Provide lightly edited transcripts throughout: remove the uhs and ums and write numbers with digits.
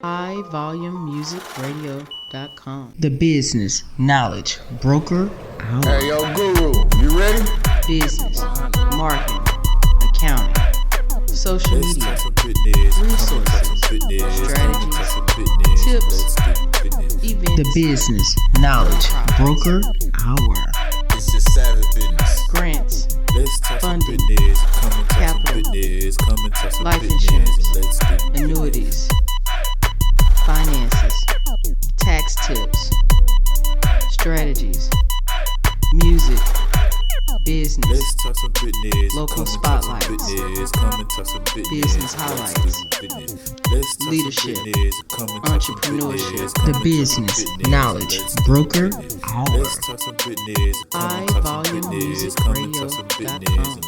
highvolumemusicradio.com. The Business Knowledge Broker Hour. Hey, yo, Guru, you ready? Business, marketing, accounting, social media, resources, strategies, tips, events. The Business Knowledge Broker Hour. It's just savage business. Grants, funding, capital, life insurance, annuities, finances, tax tips, strategies, music, business, local spotlights, business highlights, leadership, entrepreneurship. The Business Knowledge Broker Hour. highvolumemusicradio.com.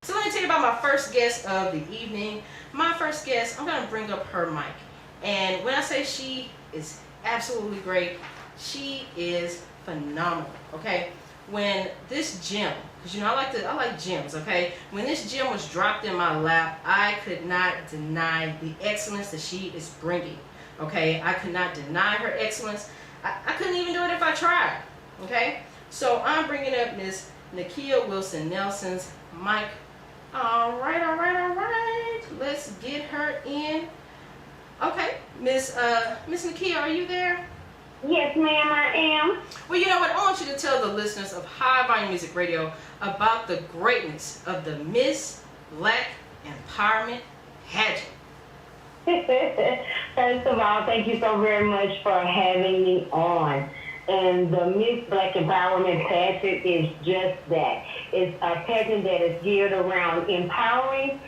So let me tell you about my first guest of the evening. My first guest, I'm going to bring up her mic. And when I say she is absolutely great, she is phenomenal, okay? When this gem, because you know I like gems, okay? When this gem was dropped in my lap, I could not deny the excellence that she is bringing, okay? I could not deny her excellence. I couldn't even do it if I tried, okay? So I'm bringing up Miss Nakia Wilson-Nelson's mic. All right. Let's get her in. Okay, Miss Nakia, are you there? Yes, ma'am, I am. Well, you know what? I want you to tell the listeners of High Volume Music Radio about the greatness of the Miss Black Empowerment Pageant. First of all, thank you so very much for having me on. And the Miss Black Empowerment Pageant is just that. It's a pageant that is geared around empowering,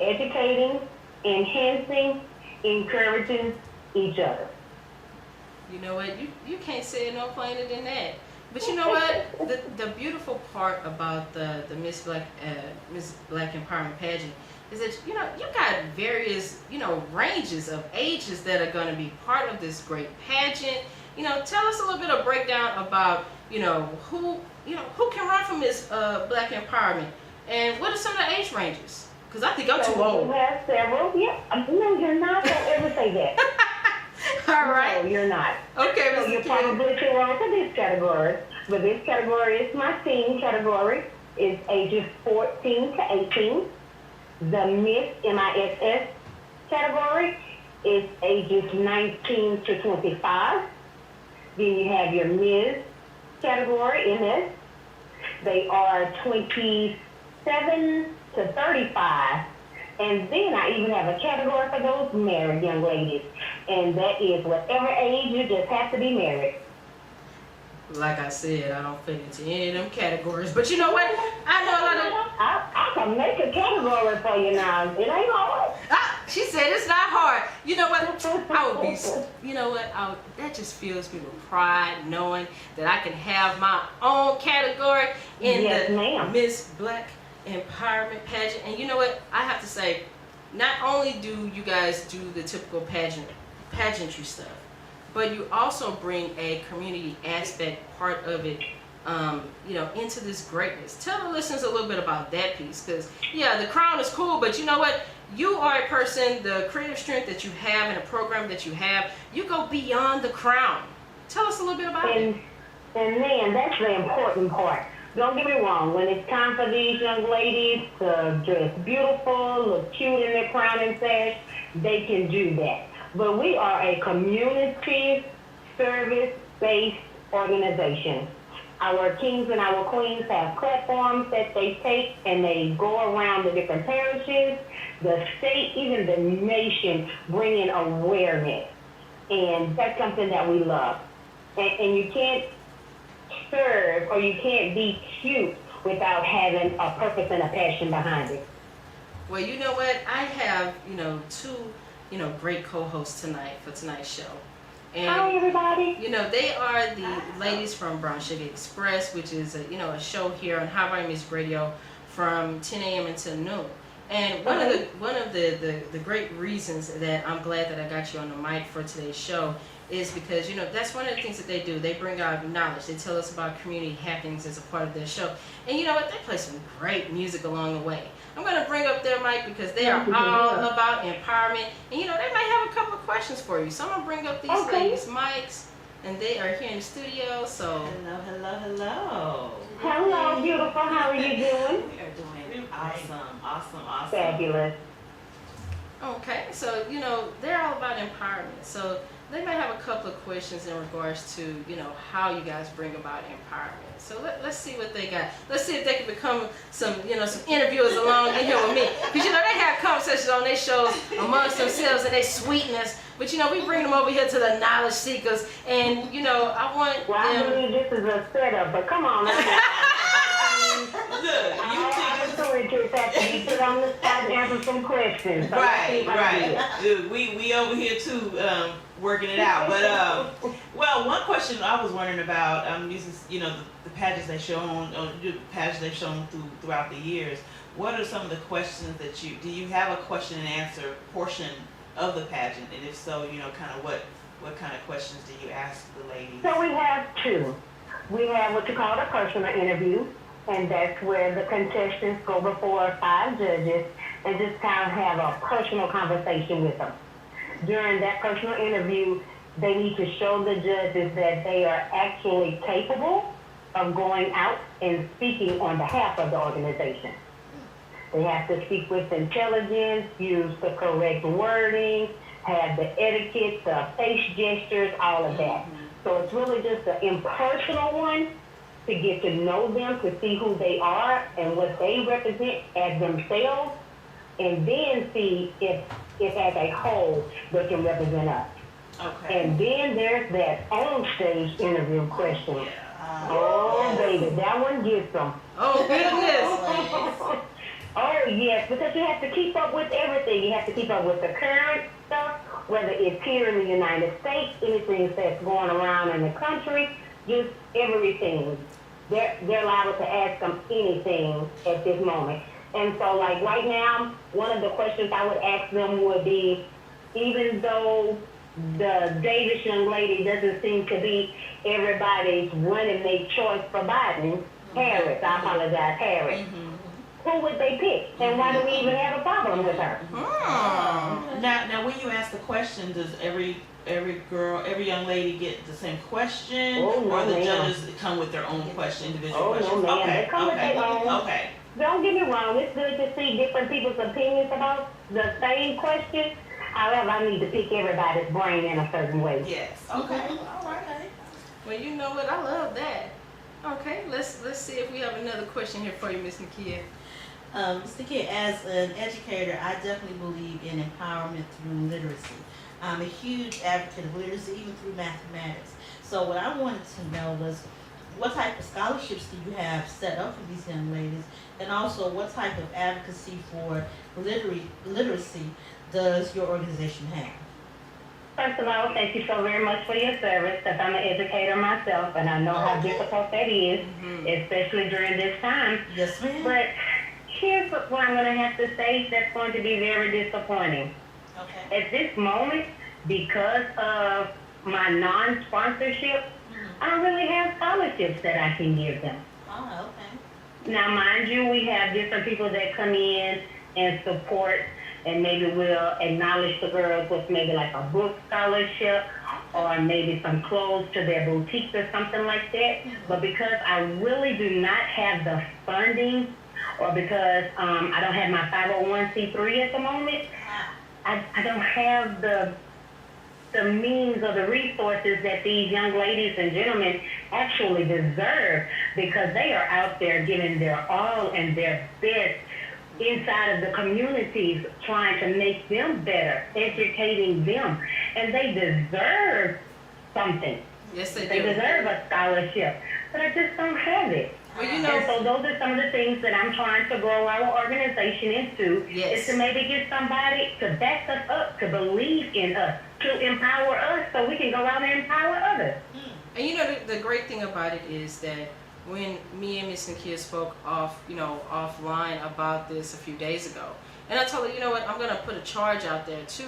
educating, enhancing, encouraging each other. You know what? You can't say it no plainer than that. But you know what? The beautiful part about the Miss Black Empowerment Pageant is that you got various ranges of ages that are going to be part of this great pageant. Tell us a little bit of breakdown about who can run for Miss Black Empowerment, and what are some of the age ranges? Because I think I'm too old. We have several. Yeah, no, you're not. Don't ever say that. All right. No, you're not. Okay, so you're probably too old for this category, but this category is my teen category. It's ages 14 to 18. The Miss MISS category is ages 19 to 25. Then you have your Ms. category, MS. They are 27 to 35. And then I even have a category for those married young ladies. And that is whatever age, you just have to be married. Like I said, I don't fit into any of them categories. But you know what? I know a lot of... I can make a category for you now. It ain't hard. She said it's not hard. You know what? I would be... that just fills me with pride knowing that I can have my own category in the Miss Black Empowerment Pageant. And you know what? I have to say, not only do you guys do the typical pageantry stuff, but you also bring a community aspect part of it into this greatness. Tell the listeners a little bit about that piece, because the crown is cool, but you know what? You are a person, the creative strength that you have and the program that you have, you go beyond the crown. Tell us a little bit about it. And man, that's the important part. Don't get me wrong, when it's time for these young ladies to dress beautiful, look cute in their crown and sash, they can do that. But we are a community service-based organization. Our kings and our queens have platforms that they take and they go around the different parishes, the state, even the nation, bringing awareness. And that's something that we love. And you can't serve or you can't be cute without having a purpose and a passion behind it. Well, you know what? I have, two, great co-hosts tonight for tonight's show. And, hi, everybody. They are the ladies from Brown Sugar Express, which is a show here on High Volume Music Radio from 10 a.m. until noon. And one of the great reasons that I'm glad that I got you on the mic for today's show is because, that's one of the things that they do. They bring out knowledge. They tell us about community happenings as a part of their show. And you know what? They play some great music along the way. I'm going to bring up their mic because they are all about empowerment. And, they might have a couple questions for you. So I'm gonna bring up these ladies' mics, and they are here in the studio. So Hello, beautiful. How are you doing? We are doing awesome. Fabulous. Okay, so they're all about empowerment. So they might have a couple of questions in regards to how you guys bring about empowerment. So let's see what they got. Let's see if they can become some some interviewers along in here with me, because they have conversations on their shows amongst themselves and their sweetness. But we bring them over here to the knowledge seekers, and I want Well, I them. believe this is a setup, but come on. Look, have to be put on the spot and answer some questions. So right. Look, we over here too, working it out. But well, one question I was wondering about, using the pageants they shown, the pageants they've shown throughout the years. What are some of the questions that do you have a question and answer portion of the pageant, and if so, kind of what kind of questions do you ask the ladies? So we have two. We have what you call a personal interview, and that's where the contestants go before 5 judges and just kind of have a personal conversation with them. During that personal interview, they need to show the judges that they are actually capable of going out and speaking on behalf of the organization. They have to speak with intelligence, use the correct wording, have the etiquette, the face gestures, all of that. So it's really just an impersonal one to get to know them, to see who they are and what they represent as themselves, and then see if as a whole they can represent us. Okay. And then there's that on-stage interview question. Oh, baby, that one gets them. Oh goodness! Oh, yes, because you have to keep up with everything. You have to keep up with the current stuff, whether it's here in the United States, anything that's going around in the country, just everything. They're liable to ask them anything at this moment. And so, like right now, one of the questions I would ask them would be, even though the Davis young lady doesn't seem to be everybody's running mate choice for Biden, Harris, I apologize, Harris. Who would they pick? And why do we even have a problem with her? Now, when you ask the question, does every young lady get the same question, or the judges come with their own individual questions? No, ma'am. They come with their own. Okay. Don't get me wrong. It's good to see different people's opinions about the same question. However, I need to pick everybody's brain in a certain way. Yes. Okay. All right. Well, you know what? I love that. Okay, let's see if we have another question here for you, Miss Nakia. Ms. Nakia, as an educator, I definitely believe in empowerment through literacy. I'm a huge advocate of literacy, even through mathematics. So what I wanted to know was, what type of scholarships do you have set up for these young ladies? And also, what type of advocacy for literacy does your organization have? First of all, thank you so very much for your service, because I'm an educator myself, and I know how difficult that is, especially during this time. Yes, ma'am. But here's what I'm going to have to say that's going to be very disappointing. Okay. At this moment, because of my non-sponsorship, I don't really have scholarships that I can give them. Oh, okay. Now, mind you, we have different people that come in and support, and maybe we'll acknowledge the girls with maybe like a book scholarship or maybe some clothes to their boutiques or something like that. But because I really do not have the funding, or because I don't have my 501c3 at the moment, I don't have the means or the resources that these young ladies and gentlemen actually deserve, because they are out there giving their all and their best inside of the communities, trying to make them better, educating them, and they deserve something. Yes, they do. They deserve a scholarship, but I just don't have it. Well, And so those are some of the things that I'm trying to grow our organization into, Yes. is to maybe get somebody to back us up, to believe in us, to empower us so we can go out and empower others. And the great thing about it is that when me and Miss Nakia spoke offline about this a few days ago, and I told her, you know what, I'm going to put a charge out there to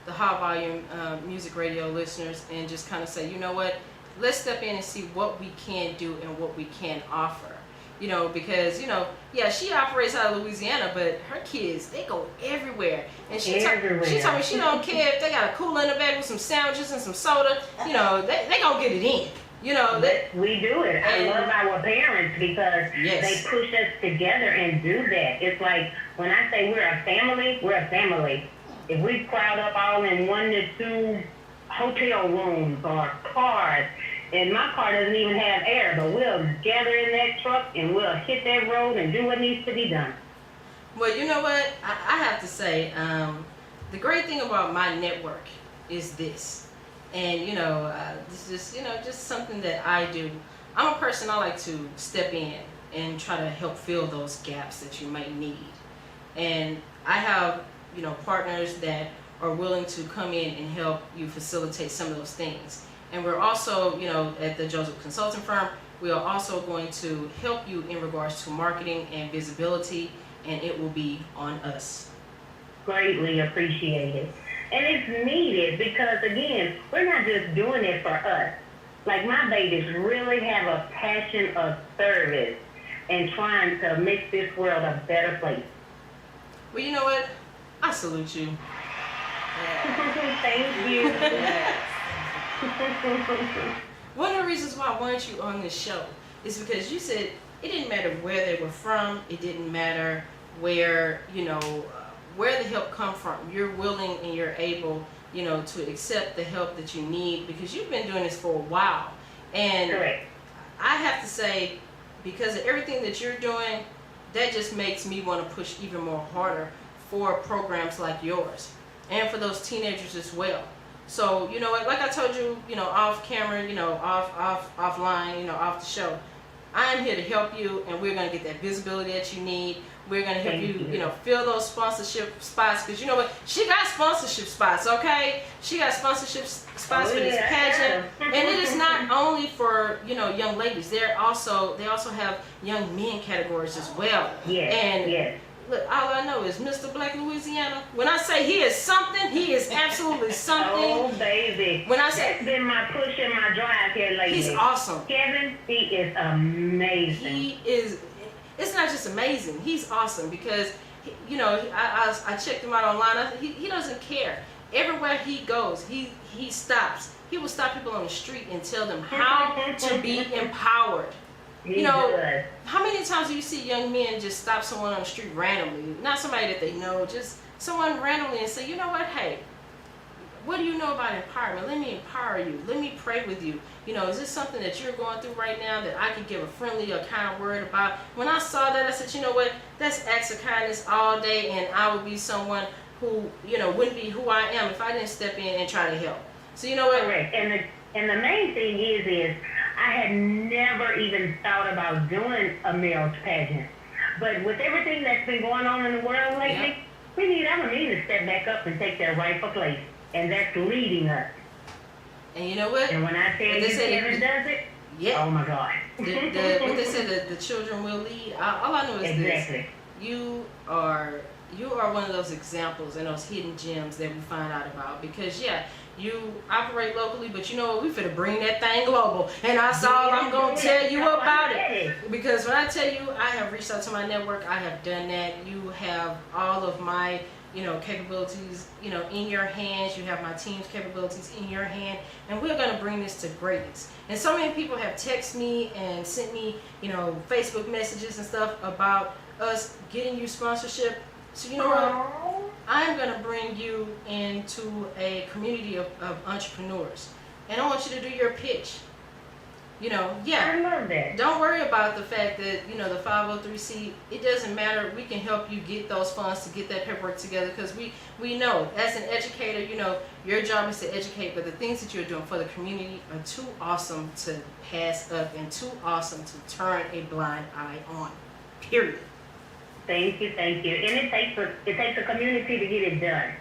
the high volume music radio listeners and just kind of say, you know what, let's step in and see what we can do and what we can offer. because yeah, she operates out of Louisiana, but her kids, they go everywhere. And she told me she don't care if they got a cooler in the back with some sandwiches and some soda. They gonna get it in. We do it. I love our parents because they push us together and do that. It's like when I say we're a family, we're a family. If we crowd up all in 1 to 2 hotel rooms or cars, and my car doesn't even have air, but we'll gather in that truck and we'll hit that road and do what needs to be done. Well, you know what? I have to say, the great thing about my network is this. And, this is just something that I do. I'm a person, I like to step in and try to help fill those gaps that you might need. And I have, partners that are willing to come in and help you facilitate some of those things. And we're also, at the Joseph Consulting Firm, we are also going to help you in regards to marketing and visibility, and it will be on us. Greatly appreciated. And it's needed because, again, we're not just doing it for us. Like, my babies really have a passion of service and trying to make this world a better place. Well, you know what? I salute you. Thank you. One of the reasons why I wanted you on this show is because you said it didn't matter where they were from. It didn't matter where, where the help come from. You're willing and you're able, to accept the help that you need because you've been doing this for a while. And correct. I have to say, because of everything that you're doing, that just makes me want to push even more harder for programs like yours and for those teenagers as well. So, like I told you, off camera, offline, off the show, I am here to help you, and we're going to get that visibility that you need. We're going to help you, fill those sponsorship spots, because you know what? She got sponsorship spots, okay? She got sponsorship spots for this pageant, and it is not only for, young ladies. They also have young men categories as well. Yes. Look, all I know is Mr. Black Louisiana. When I say he is something, he is absolutely something. Oh, baby. When I say that's been my push and my drive here lately. He's awesome. Kevin, he is amazing. He is. It's not just amazing. He's awesome because, I checked him out online. He doesn't care. Everywhere he goes, he stops. He will stop people on the street and tell them how to be empowered. Does. How many times do you see young men just stop someone on the street randomly? Not somebody that they know, just someone randomly and say, you know what, hey, what do you know about empowerment? Let me empower you. Let me pray with you. Is this something that you're going through right now that I could give a friendly or kind word about? When I saw that, I said, you know what, that's acts of kindness all day, and I would be someone who, wouldn't be who I am if I didn't step in and try to help. So you know what? Correct. And the main thing is I had never even thought about doing a male pageant. But with everything that's been going on in the world lately, we need our men to step back up and take their rightful place. And that's leading us. And you know what? And when I tell you Kevin does it, oh my God. What they said, the children will lead. All I know is this. You are one of those examples and those hidden gems that we find out about because, you operate locally, but you know what? We finna bring that thing global. And that's all I'm going to tell you about it. Because when I tell you, I have reached out to my network. I have done that. You have all of my, capabilities, in your hands. You have my team's capabilities in your hand. And we're going to bring this to greatness. And so many people have texted me and sent me, Facebook messages and stuff about us getting you sponsorship. So you know what? I'm going to bring you into a community of entrepreneurs. And I want you to do your pitch. I love that. Don't worry about the fact that, the 503c, it doesn't matter. We can help you get those funds to get that paperwork together because we know as an educator, your job is to educate, but the things that you're doing for the community are too awesome to pass up and too awesome to turn a blind eye on. Period. Thank you. And it takes a community to get it done.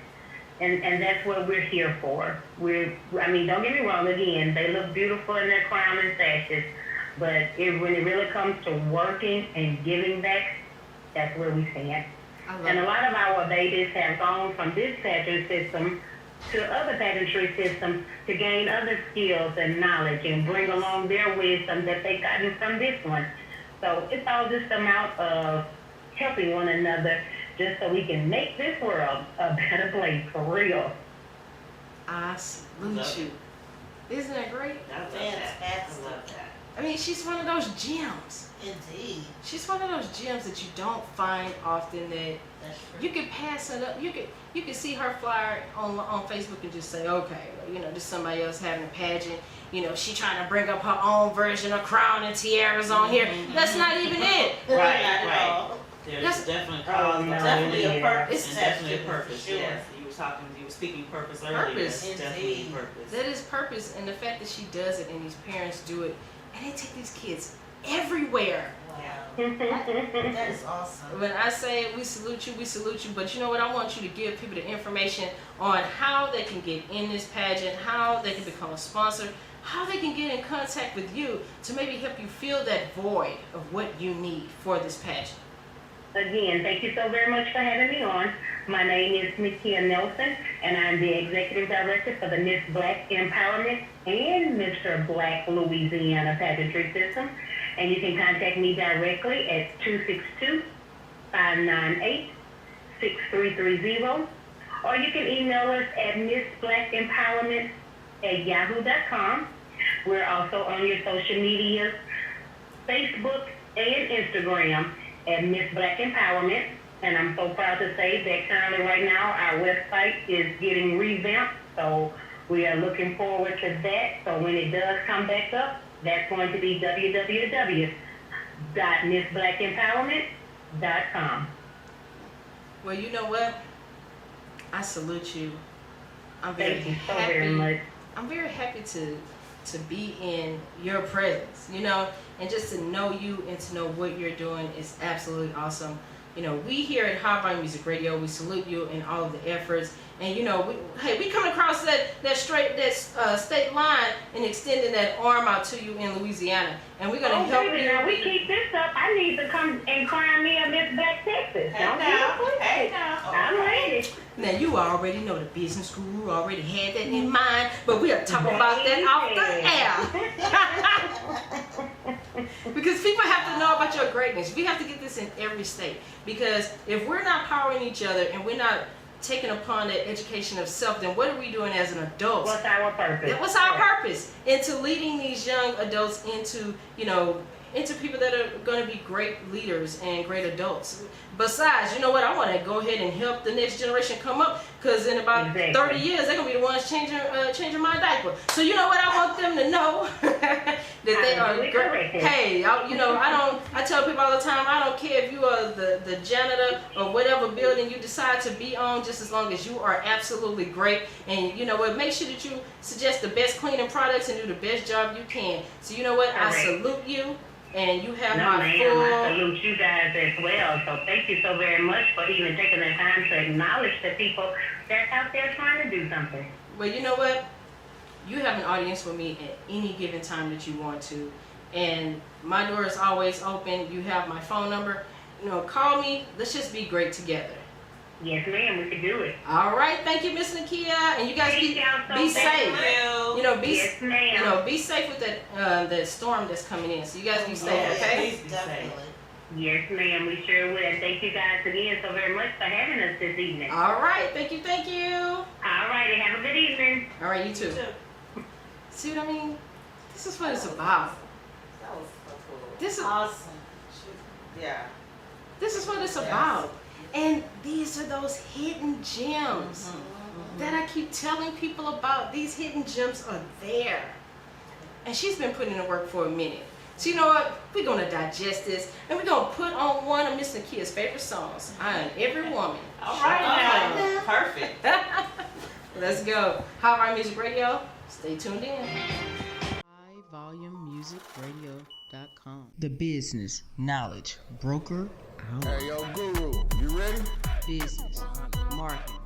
And that's what we're here for. Don't get me wrong, again, they look beautiful in their crown and sashes, but when it really comes to working and giving back, that's where we stand. And a lot of our babies have gone from this pageant system to other pageantry systems to gain other skills and knowledge and bring along their wisdom that they've gotten from this one. So it's all just about helping one another just so we can make this world a better place for real. I salute you. Isn't that great? I love Fantastic. that. I love that. I mean, she's one of those gems. Indeed. She's one of those gems that you don't find often, that That's true. you could pass it up. You could see her flyer on Facebook and just say, okay, well, you know, just somebody else having a pageant. You know, she trying to bring up her own version of crown and tiaras on here. That's not even it. Right, Not at right. all. There's definitely Oh, cause, no, definitely a yeah. purpose, It's and definitely a definitely, purpose. for sure. Yes, you were speaking purpose earlier. Purpose. That's definitely Indeed. purpose. That is purpose, and the fact that she does it and these parents do it, and they take these kids everywhere. Wow. That is awesome. When I say we salute you, but you know what? I want you to give people the information on how they can get in this pageant, how they can become a sponsor, how they can get in contact with you to maybe help you fill that void of what you need for this pageant. Again, thank you so very much for having me on. My name is Nakia Nelson, and I'm the Executive Director for the Miss Black Empowerment and Mr. Black Louisiana Pageantry System. And you can contact me directly at 262-598-6330, or you can email us at missblackenempowerment@yahoo.com. We're also on your social media, Facebook and Instagram at Miss Black Empowerment. And I'm so proud to say that currently right now our website is getting revamped. So we are looking forward to that. So when it does come back up, that's going to be www.missblackenempowerment.com. Well, you know what? I salute you. I'm very Thank you so happy. very much. I'm very happy to be in your presence, you know, and just to know you and to know what you're doing is absolutely awesome. You know, we here at High Volume Music Radio, we salute you in all of the efforts. And you know, we come across that state line and extending that arm out to you in Louisiana, and we're gonna help baby, you. now we keep this up. I need to come and crown me a Miss Black Texas. Don't Hey be now. I'm ready. Now you already know the business school already had that in mind, but we'll talk about that off the air. Because people have to know about your greatness. We have to get this in every state. Because if we're not powering each other and we're not taking upon that education of self, then what are we doing as an adult? What's our purpose? What's our purpose? Into leading these young adults into, you know, into people that are going to be great leaders and great adults. Besides, you know what? I want to go ahead and help the next generation come up, because in about 30 years, they're going to be the ones changing my diaper. So you know what? I want them to know that they are great. Hey, I tell people all the time, I don't care if you are the janitor or whatever building you decide to be on, just as long as you are absolutely great. And you know what? Make sure that you suggest the best cleaning products and do the best job you can. So you know what? I salute you. And you have my full... I salute you guys as well. So thank you so very much for even taking the time to acknowledge the people that's out there trying to do something. Well, you know what? You have an audience for me at any given time that you want to. And my door is always open. You have my phone number. You know, call me. Let's just be great together. Yes, ma'am. We can do it. All right. Thank you, Miss Nakia. And you guys be safe. You know, yes, ma'am. You know, be safe with that storm that's coming in. So you guys be safe, okay? Please be safe. Yes, ma'am. We sure will. Thank you guys again so very much for having us this evening. All right. Thank you. All righty. Have a good evening. All right. You too. See what I mean? This is what it's about. That was so cool. This is awesome. Yeah. This is what it's about. And these are those hidden gems that I keep telling people about. These hidden gems are there. And she's been putting in the work for a minute. So you know what? We're going to digest this, and we're going to put on one of Miss Nakia's favorite songs, I Am Every Woman. All right now. Perfect. Let's go. High Volume Music Radio. Stay tuned in. HighVolumeMusicRadio.com. The business knowledge broker out. Hey, yo, Guru, you ready? Business, marketing,